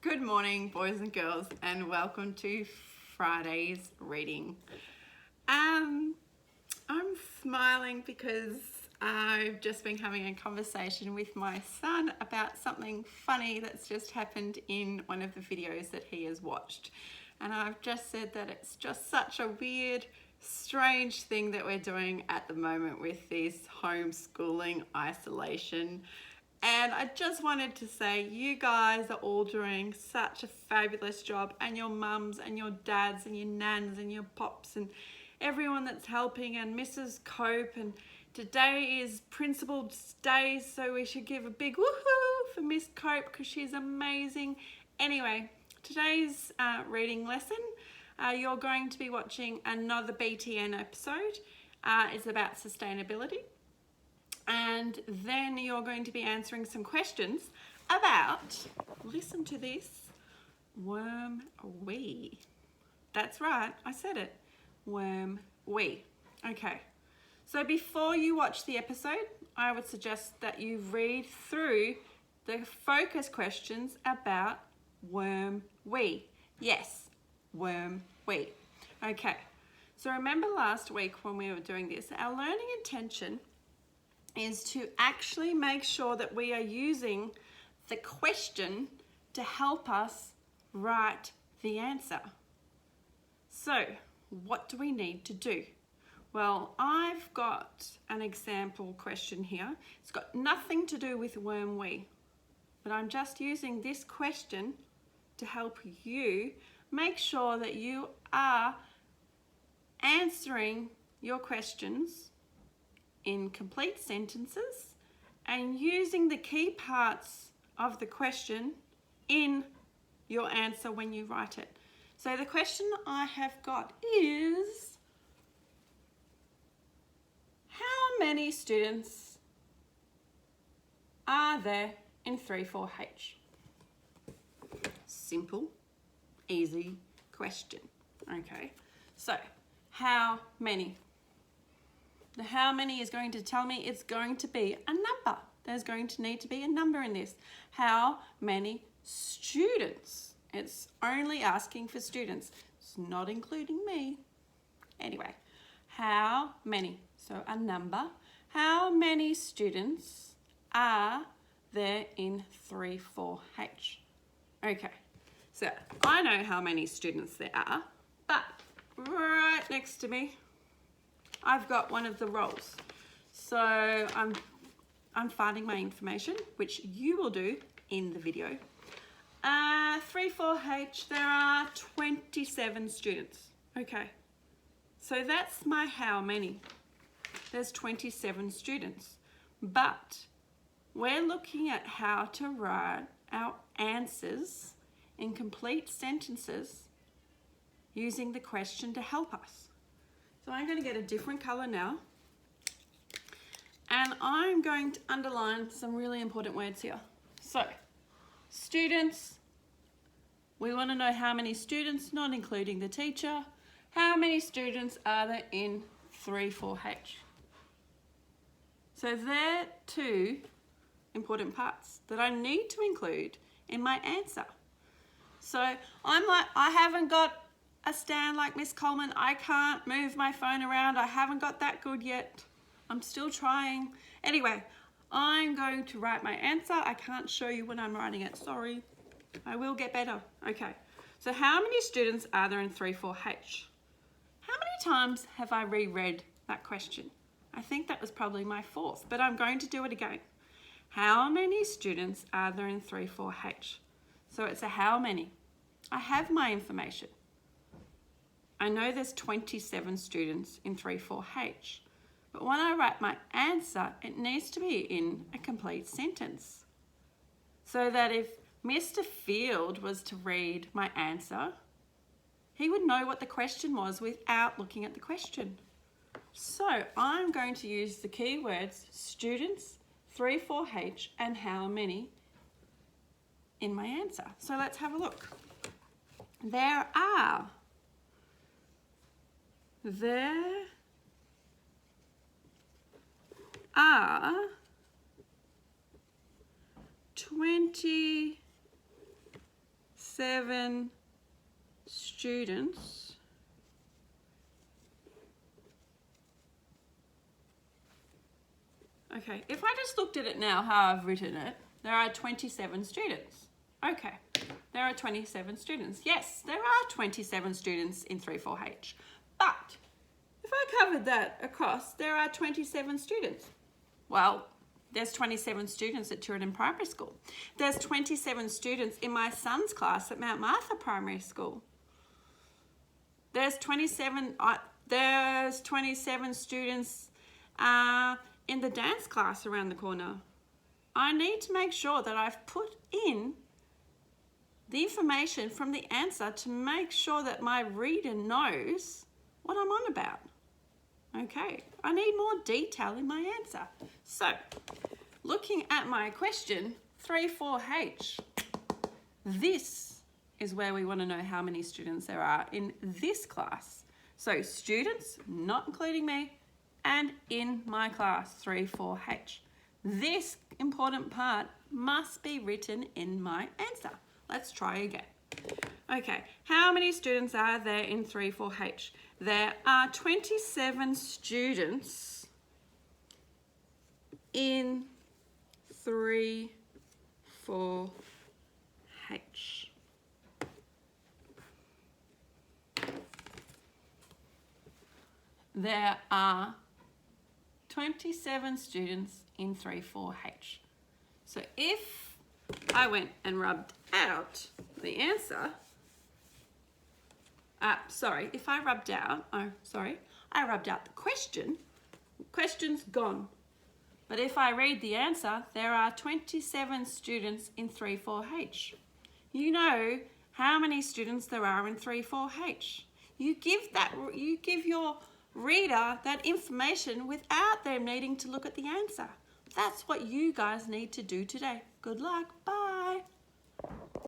Good morning, boys and girls, and welcome to Friday's reading. I'm smiling because I've just been having a conversation with my son about something funny that's just happened in one of the videos that he has watched. And I've just said that it's just such a weird, strange thing that we're doing at the moment with this homeschooling isolation. And I just wanted to say you guys are all doing such a fabulous job, and your mums and your dads and your nans and your pops and everyone that's helping, and Mrs. Cope, and today is Principal's Day, so we should give a big woohoo for Miss Cope because she's amazing. Anyway, today's reading lesson, you're going to be watching another BTN episode. It's about sustainability. And then you're going to be answering some questions about, listen to this, worm we. That's right, I said it, worm we. Okay, so before you watch the episode, I would suggest that you read through the focus questions about worm we. Yes, worm we. Okay, so remember last week when we were doing this, our learning intention is to actually make sure that we are using the question to help us write the answer. So, what do we need to do? Well, I've got an example question here. It's got nothing to do with worm we, but I'm just using this question to help you make sure that you are answering your questions in complete sentences and using the key parts of the question in your answer when you write it. So the question I have got is, how many students are there in 3-4H? Simple, easy question. Okay, so how many? The how many is going to tell me it's going to be a number. There's going to need to be a number in this. How many students? It's only asking for students. It's not including me. Anyway, how many? So a number. How many students are there in 3-4H? Okay, so I know how many students there are, but right next to me, I've got one of the roles. So I'm finding my information, which you will do in the video. 3-4H, there are 27 students. Okay, so that's my how many. There's 27 students, but we're looking at how to write our answers in complete sentences using the question to help us. So I'm going to get a different colour now, and I'm going to underline some really important words here. So, students, we want to know how many students, not including the teacher. How many students are there in 3-4H? So they're two important parts that I need to include in my answer. So I'm like, I haven't got a stand like Miss Coleman. I can't move my phone around. I haven't got that good yet. I'm still trying. Anyway, I'm going to write my answer. I can't show you when I'm writing it, sorry. I will get better. Okay, so how many students are there in 3-4H? How many times have I reread that question? I think that was probably my fourth, but I'm going to do it again. How many students are there in 3-4H? So it's a how many. I have my information. I know there's 27 students in 3-4H, but when I write my answer, it needs to be in a complete sentence. So that if Mr. Field was to read my answer, he would know what the question was without looking at the question. So I'm going to use the keywords students, 3-4H, and how many in my answer. So let's have a look. There are 27 27 students okay, if I just looked at it now, how I've written it, there are 27 students. Okay, there are 27 students. Yes, there are 27 students in 3-4H. But if I covered that across, there are 27 students. Well, there's 27 students at Tooradin Primary School. There's 27 students in my son's class at Mount Martha Primary School. There's 27 students in the dance class around the corner. I need to make sure that I've put in the information from the answer to make sure that my reader knows what I'm on about. Okay, I need more detail in my answer. So, looking at my question, 3-4H, this is where we want to know how many students there are in this class. So, students, not including me, and in my class, 3-4H. This important part must be written in my answer. Let's try again. Okay, how many students are there in 3-4H? There are 27 students in 3-4H. There are 27 students in 3-4H. So if I went and rubbed out the answer, if I rubbed out, I rubbed out the question, question's gone. But if I read the answer, there are 27 students in 3-4H. You know how many students there are in 3-4H. You give your reader that information without them needing to look at the answer. That's what you guys need to do today. Good luck. Bye.